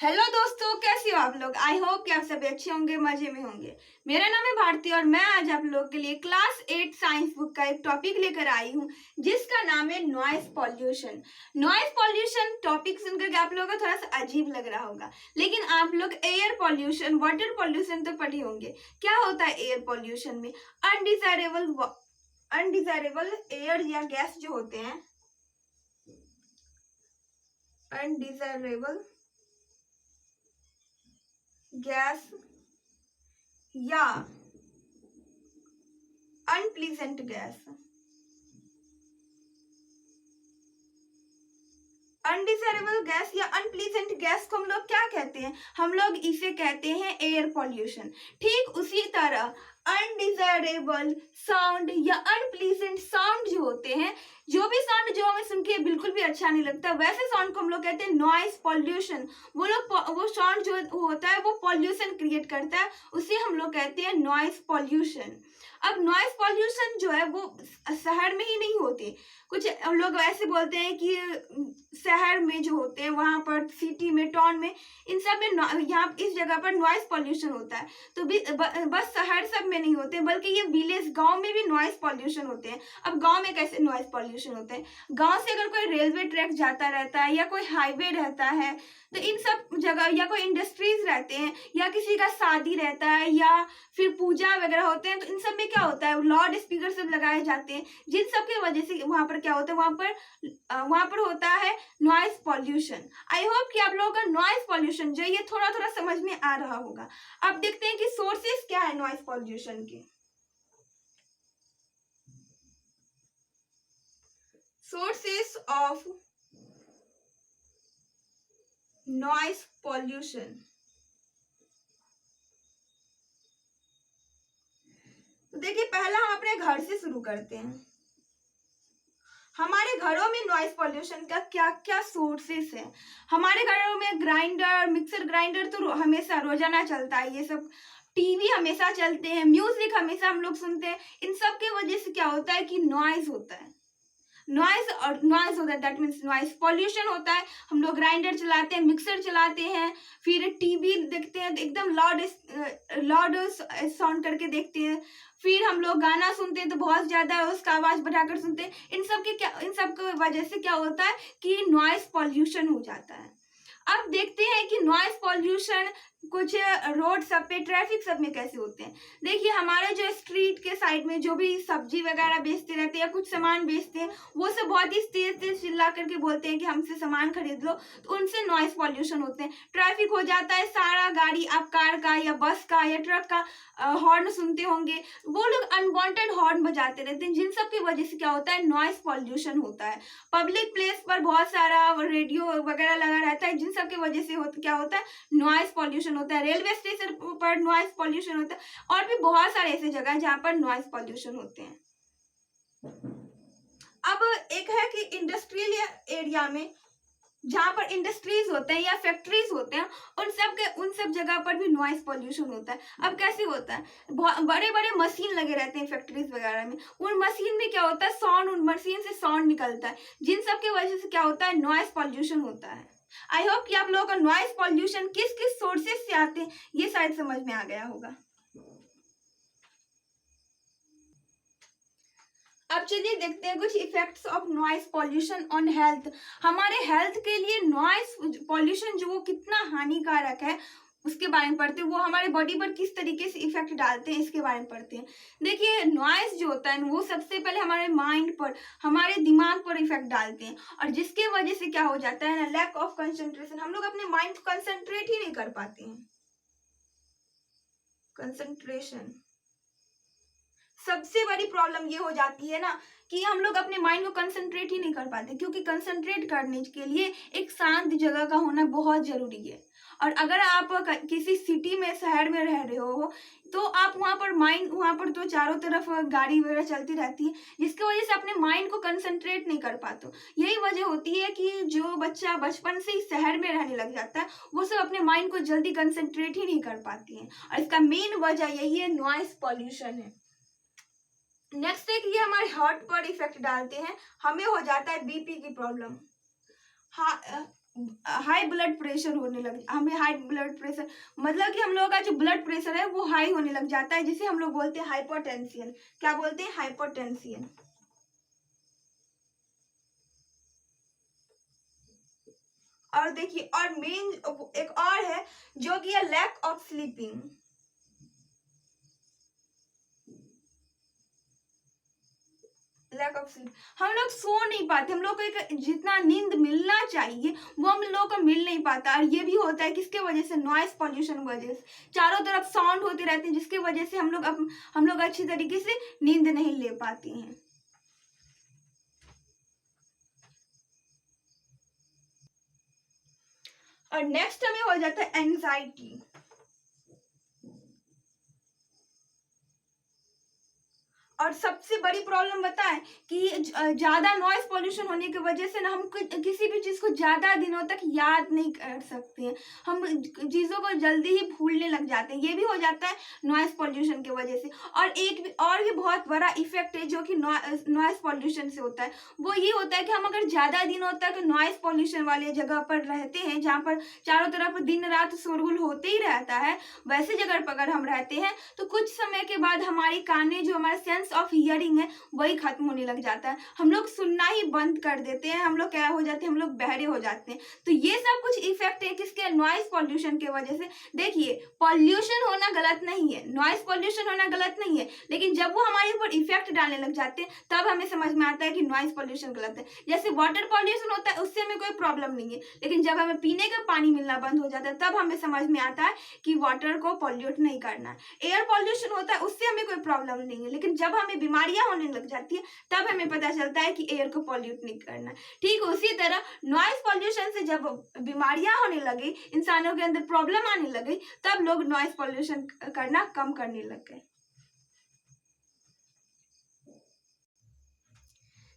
Hello दोस्तों, कैसे हो आप लोग। आई होप कि आप सभी अच्छे होंगे, मजे में होंगे। मेरा नाम है भारती और मैं आज आप लोग के लिए क्लास 8 साइंस बुक का एक टॉपिक लेकर आई हूँ जिसका नाम है noise pollution. Noise pollution topic सुनकर आप लोगों को थोड़ा सा अजीब लग रहा होगा, लेकिन आप लोग एयर पॉल्यूशन, वाटर पॉल्यूशन तो पढ़े होंगे। क्या होता है एयर पॉल्यूशन में? अनडिजायरेबल एयर या गैस जो होते हैं, अनडिजायरेबल गैस या अनप्लीजेंट गैस। अनडिजायरेबल गैस या अनप्लीजेंट गैस को हम लोग क्या कहते हैं? हम लोग इसे कहते हैं एयर पॉल्यूशन। ठीक उसी तरह अनडिजायरेबल साउंड या अनप्लीजेंट साउंड जो होते हैं, जो भी साउंड जो हमें सुन के बिल्कुल भी अच्छा नहीं लगता, वैसे साउंड को हम लोग कहते हैं नॉइस पॉल्यूशन। वो साउंड जो होता है वो पॉल्यूशन क्रिएट करता है, उसे हम लोग कहते हैं नॉइस पॉल्यूशन। अब नॉइस पॉल्यूशन जो है वो शहर में ही नहीं होती। कुछ लोग ऐसे बोलते हैं कि शहर में जो होते हैं, वहां पर सिटी में, टाउन में, इन सब में यहाँ इस जगह पर नॉइस पॉल्यूशन होता है। तो बस शहर सब में नहीं होते, बल्कि ये विलेज, गांव में भी नॉइस पॉल्यूशन होते हैं। अब गांव में कैसे नॉइस पॉल्यूशन होते हैं? गांव से अगर कोई रेलवे ट्रैक जाता रहता है या कोई हाईवे रहता है, तो इन सब जगह, या कोई इंडस्ट्रीज रहते हैं, या किसी का शादी रहता है, या फिर पूजा वगैरह होते हैं, तो इन सब में क्या होता है, लाउड स्पीकर सब लगाए जाते हैं, जिन सब की वजह से वहां पर क्या होता है, वहां पर होता है नॉइस पॉल्यूशन। आई होप कि आप लोगों का नॉइस पॉल्यूशन जो ये थोड़ा थोड़ा समझ में आ रहा होगा। अब देखते हैं कि सोर्सेस क्या है नॉइस पॉल्यूशन के। Sources of noise pollution. तो देखिए, पहला हम अपने घर से शुरू करते हैं। हमारे घरों में नॉइस पॉल्यूशन का क्या क्या सोर्सेस है? हमारे घरों में ग्राइंडर, मिक्सर ग्राइंडर तो हमेशा रोजाना चलता है, ये सब टीवी हमेशा चलते हैं, म्यूजिक हमेशा हम लोग सुनते हैं। इन सब की वजह से क्या होता है कि नॉइज होता है, नॉइज होता है, दैट मीन्स नॉइस पॉल्यूशन होता है। हम लोग ग्राइंडर चलाते हैं, मिक्सर चलाते हैं, फिर टीवी देखते हैं, एकदम लाउड साउंड करके देखते हैं। फिर हम लोग गाना सुनते हैं तो बहुत ज्यादा उसका आवाज बढ़ाकर सुनते हैं। इन सब की वजह से क्या होता है कि नॉइस पॉल्यूशन हो जाता है। अब देखते हैं कि नॉइस पॉल्यूशन कुछ रोड सब पे, ट्रैफिक सब में कैसे होते हैं। देखिए, हमारे जो स्ट्रीट के साइड में जो भी सब्जी वगैरह बेचते रहते हैं या कुछ सामान बेचते हैं, वो सब बहुत ही तेज तेज चिल्ला करके बोलते हैं कि हमसे सामान खरीद लो, तो उनसे नॉइस पॉल्यूशन होते हैं। ट्रैफिक हो जाता है, सारा गाड़ी, आप कार का या बस का या ट्रक का हॉर्न सुनते होंगे, वो लोग अनवांटेड हॉर्न बजाते रहते हैं, जिन सब की वजह से क्या होता है, नॉइस पॉल्यूशन होता है। पब्लिक प्लेस पर बहुत सारा रेडियो वगैरह लगा रहता है, जिन सब की वजह से क्या होता है, नॉइस पॉल्यूशन होता है। रेलवे स्टेशन पर नॉइस पॉल्यूशन होता है, और भी बहुत सारे ऐसे जगह है जहाँ पर नॉइस पॉल्यूशन होते हैं। अब एक है कि इंडस्ट्रियल एरिया में, जहाँ पर इंडस्ट्रीज होते हैं या फैक्ट्रीज होते हैं, उन सब जगह पर भी नॉइस पॉल्यूशन होता है। अब कैसे होता है? बड़े बड़े मशीन लगे रहते हैं फैक्ट्रीज वगैरह में, उन मशीन में क्या होता है, साउंड, उन मशीन से साउंड निकलता है, जिन सब की वजह से क्या होता है, नॉइस पॉल्यूशन होता है। आई होप कि आप लोगों का नॉइस पॉल्यूशन किस किस सोर्सेस से आते हैं ये शायद समझ में आ गया होगा। अब चलिए देखते हैं कुछ effects of noise pollution on health. हमारे हेल्थ के लिए नॉइस पॉल्यूशन जो वो कितना हानिकारक है उसके बारे में पढ़ते हैं। वो हमारे बॉडी पर किस तरीके से इफेक्ट डालते हैं इसके बारे में पढ़ते हैं। देखिए, नॉइस जो होता है वो सबसे पहले हमारे माइंड पर, हमारे दिमाग पर इफेक्ट डालते हैं, और जिसके वजह से क्या हो जाता है ना, लैक ऑफ कंसंट्रेशन। हम लोग अपने माइंड को कंसंट्रेट ही नहीं कर पाते हैं। कंसंट्रेशन सबसे बड़ी प्रॉब्लम ये हो जाती है ना कि हम लोग अपने माइंड को कंसंट्रेट ही नहीं कर पाते, क्योंकि कंसंट्रेट करने के लिए एक शांत जगह का होना बहुत जरूरी है। और अगर आप किसी सिटी में, शहर में रह रहे हो, तो आप वहां पर तो चारों तरफ गाड़ी वगैरह चलती रहती है, जिसकी वजह से अपने माइंड को कंसंट्रेट नहीं कर पाते। यही वजह होती है कि जो बच्चा बचपन से ही शहर में रहने लग जाता है, वो सब अपने माइंड को जल्दी कंसंट्रेट ही नहीं कर पाती है, और इसका मेन वजह यही है, नॉइस पॉल्यूशन है। नेक्स्ट है कि ये हमारे हार्ट पर इफेक्ट डालते हैं, हमें हो जाता है बीपी की प्रॉब्लम। हाँ, हाई ब्लड प्रेशर होने लग, हमें हाई ब्लड प्रेशर मतलब कि हम लोगों का जो ब्लड प्रेशर है वो हाई होने लग जाता है, जिसे हम लोग बोलते हैं हाइपोटेंसियन। क्या बोलते हैं? हाइपोटेंसियन। और देखिए, और मेन एक और है जो कि है lack of sleeping. Lack of sleep, हम लोग सो नहीं पाते, हम लोग को एक जितना नींद मिलना चाहिए वो हम लोगों को मिल नहीं पाता। और ये भी होता है किसके वजह से? नॉइस पॉल्यूशन वजह से। चारों तरफ साउंड होते रहते हैं जिसकी वजह से हम लोग अच्छी तरीके से नींद नहीं ले पाते हैं। और नेक्स्ट हमें हो जाता है एंजाइटी। और सबसे बड़ी प्रॉब्लम बताएं कि ज्यादा नॉइस पॉल्यूशन होने की वजह से ना हम किसी भी चीज को ज्यादा दिनों तक याद नहीं कर सकते हैं, हम चीजों को जल्दी ही भूलने लग जाते हैं। ये भी हो जाता है नॉइस पॉल्यूशन की वजह से। और भी बहुत बड़ा इफेक्ट है जो कि नॉइस पॉल्यूशन से होता है, वो ये होता है कि हम अगर ज्यादा दिनों तक नॉइस पॉल्यूशन वाले जगह पर रहते हैं जहाँ पर चारों तरफ दिन रात शोरगुल होते ही रहता है, वैसे जगह पर अगर हम रहते हैं तो कुछ समय के बाद हमारी कानें, जो हमारा सेंस ऑफ हियरिंग है, वही खत्म होने लग जाता है। हम लोग सुनना ही बंद कर देते हैं, हम लोग क्या हो जाते हैं? हम लोग बहरे हो जाते हैं। तो ये सब कुछ इफेक्ट है किसके? नॉइस पॉल्यूशन की वजह से। देखिए, पॉल्यूशन होना गलत नहीं है, नॉइस पॉल्यूशन होना गलत नहीं है, लेकिन जब वो हमारे ऊपर इफेक्ट डालने लग जाते हैं तब हमें समझ में आता है कि नॉइस पॉल्यूशन गलत है। जैसे वाटर पॉल्यूशन होता है, उससे हमें कोई प्रॉब्लम नहीं है, लेकिन जब हमें पीने का पानी मिलना बंद हो जाता है तब हमें समझ में आता है कि वाटर को पॉल्यूट नहीं करना है। एयर पॉल्यूशन होता है, उससे हमें कोई प्रॉब्लम नहीं है, लेकिन जब हमें बीमारियां होने लग जाती है तब हमें पता चलता है कि एयर को पॉल्यूट नहीं करना। ठीक उसी तरह नॉइस पॉल्यूशन से जब बीमारियां होने लगी, इंसानों के अंदर प्रॉब्लम आने लगी, तब लोग नॉइस पॉल्यूशन करना कम करने लग गए।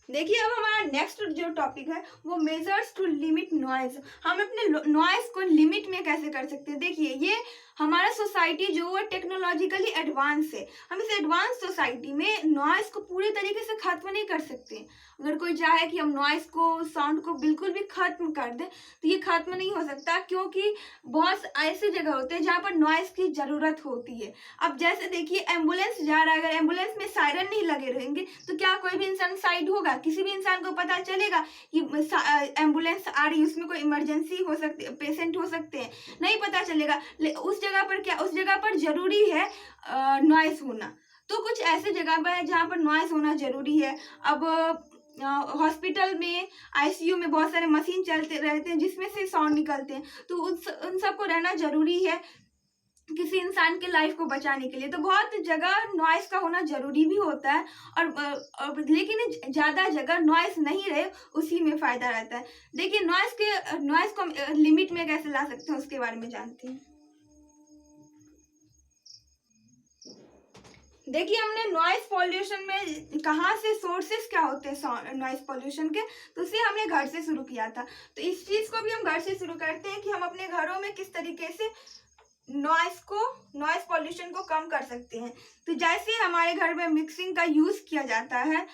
देखिए, अब हमारा नेक्स्ट जो टॉपिक है वो मेजर्स टू लिमिट नॉइज। हम अपने नॉइज को लिमिट में कैसे कर सकते हैं? देखिए, ये हमारा सोसाइटी जो है टेक्नोलॉजिकली एडवांस है, हम इस एडवांस सोसाइटी में नॉइज को पूरी तरीके से खत्म नहीं कर सकते। अगर कोई चाहे कि हम नॉइज को, साउंड को बिल्कुल भी खत्म कर दें तो ये खत्म नहीं हो सकता, क्योंकि बहुत ऐसी जगह होते हैं जहाँ पर नॉइज की जरूरत होती है। अब जैसे देखिए, एम्बुलेंस जा रहा है, अगर एम्बुलेंस में सायरन नहीं लगे रहेंगे तो क्या कोई भी इंसान साइड होगा? किसी भी इंसान को पता चलेगा कि एम्बुलेंस आ रही है, उसमें कोई इमरजेंसी हो सकती है, पेशेंट हो सकते हैं? नहीं पता चलेगा। उस जगह पर क्या, उस जगह पर जरूरी है नॉइस होना। तो कुछ ऐसे जगह पर है जहाँ पर नॉइस होना जरूरी है। अब हॉस्पिटल में, आईसीयू में बहुत सारे मशीन चलते रहते हैं जिसमें से साउंड निकलते हैं, तो उन सबको रहना जरूरी है किसी इंसान के लाइफ को बचाने के लिए। तो बहुत जगह नॉइस का होना जरूरी भी होता है, और लेकिन ज्यादा जगह नॉइस नहीं रहे उसी में फायदा रहता है। देखिए, नॉइस को लिमिट में कैसे ला सकते हैं उसके बारे में जानते हैं। देखिए, हमने नॉइस पॉल्यूशन में कहाँ से सोर्सेस क्या होते हैं नॉइस पॉल्यूशन के, तो उसे हमने घर से शुरू किया था। तो इस चीज को भी हम घर से शुरू करते हैं कि हम अपने घरों में किस तरीके से नॉइस पॉल्यूशन को कम कर सकते हैं। तो जैसे हमारे घर में मिक्सिंग का यूज किया जाता है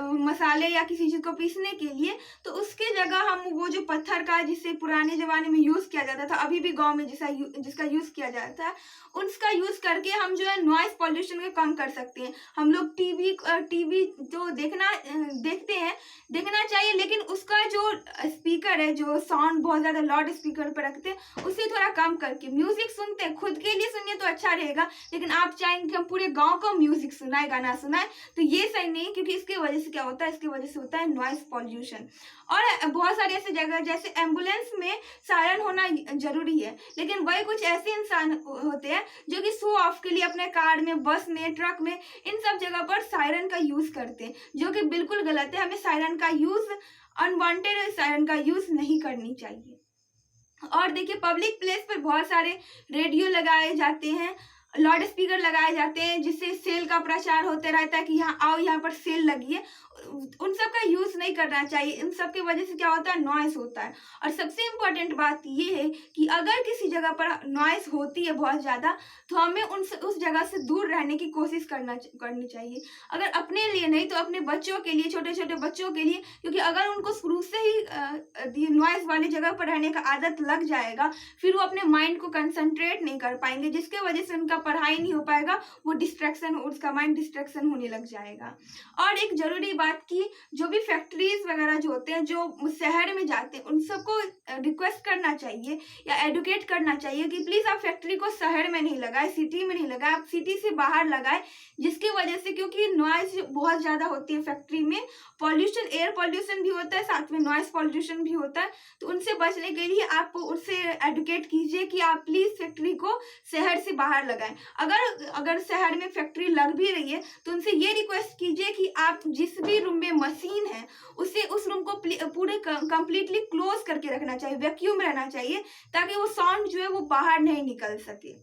मसाले या किसी चीज को पीसने के लिए, तो उसके जगह हम वो जो पत्थर का, जिसे पुराने जमाने में यूज किया जाता था, अभी भी गांव में जिसका यूज किया जाता है, उसका यूज करके हम जो है नॉइस पॉल्यूशन को कम कर सकते हैं। हम लोग टीवी जो देखते हैं, देखना चाहिए, लेकिन उसका जो स्पीकर है, जो साउंड बहुत ज्यादा लाउड स्पीकर पर रखते हैं, उसे थोड़ा कम करके म्यूजिक सुनते हैं। खुद के लिए सुनिए तो अच्छा रहेगा, लेकिन आप चाहेंगे कि हम पूरे गाँव को म्यूजिक सुनाए, गाना सुनाए, तो ये सही नहीं, क्योंकि इसकी वजह से क्या होता है? इसकी वजह से होता है नॉइस पॉल्यूशन। और बहुत सारे ऐसे जगह, जैसे एम्बुलेंस में सायरन होना जरूरी है, लेकिन वही कुछ ऐसे इंसान होते हैं जो कि शो ऑफ के लिए अपने कार में, बस में, ट्रक में, इन सब जगह पर सायरन का यूज करते हैं, जो कि बिल्कुल गलत है। हमें सायरन का यूज, अनवांटेड सायरन का यूज नहीं करनी चाहिए। और देखिए, पब्लिक प्लेस पर बहुत सारे रेडियो लगाए जाते हैं लाउड स्पीकर लगाए जाते हैं जिससे सेल का प्रचार होते रहता है कि यहाँ आओ, यहाँ पर सेल लगी है। उन सब का यूज नहीं करना चाहिए। इन सब की वजह से क्या होता है, नॉइस होता है। और सबसे इम्पोर्टेंट बात ये है कि अगर किसी जगह पर नॉइस होती है बहुत ज़्यादा, तो हमें उस जगह से दूर रहने की कोशिश करनी चाहिए। अगर अपने लिए नहीं तो अपने बच्चों के लिए, छोटे छोटे बच्चों के लिए, क्योंकि अगर उनको शुरू से ही नॉइस वाली जगह पर रहने का आदत लग जाएगा, फिर वो अपने माइंड को कंसंट्रेट नहीं कर पाएंगे, जिसके वजह से उनका पढ़ाई नहीं हो पाएगा, वो डिस्ट्रैक्शन, उसका माइंड डिस्ट्रैक्शन होने लग जाएगा। और एक जरूरी बात की, जो भी फैक्ट्रीज वगैरह जो होते हैं जो शहर में जाते हैं, उन सबको रिक्वेस्ट करना चाहिए या एडुकेट करना चाहिए कि प्लीज आप फैक्ट्री को शहर में नहीं लगाए, सिटी में नहीं लगाए, आप सिटी से बाहर लगाए, जिसकी वजह से, क्योंकि नॉइज बहुत ज्यादा होती है फैक्ट्री में, पॉल्यूशन, एयर पॉल्यूशन भी होता है, साथ में नॉइज पॉल्यूशन भी होता है। तो उनसे बचने के लिए आप उससे एडुकेट कीजिए कि आप प्लीज फैक्ट्री को शहर से बाहर लगाएं। अगर शहर में फैक्ट्री लग भी रही है तो उनसे ये रिक्वेस्ट कीजिए कि आप जिस भी रूम में मशीन है उस रूम को पूरे कंप्लीटली क्लोज करके रखना चाहिए, वैक्यूम रहना चाहिए, ताकि वो साउंड जो है वो बाहर नहीं निकल सके।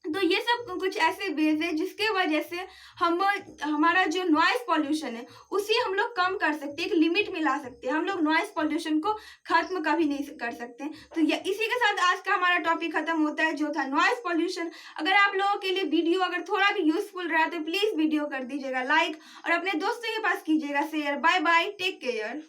तो ये सब कुछ ऐसे वेज है जिसके वजह से हमारा जो नॉइस पॉल्यूशन है उसे हम लोग कम कर सकते हैं, एक लिमिट में ला सकते हैं। हम लोग नॉइस पॉल्यूशन को खत्म कभी नहीं कर सकते। तो ये इसी के साथ आज का हमारा टॉपिक खत्म होता है, जो था नॉइस पॉल्यूशन। अगर आप लोगों के लिए वीडियो अगर थोड़ा भी यूजफुल रहा तो प्लीज वीडियो कर दीजिएगा लाइक, और अपने दोस्तों के पास कीजिएगा share. Bye bye, take care.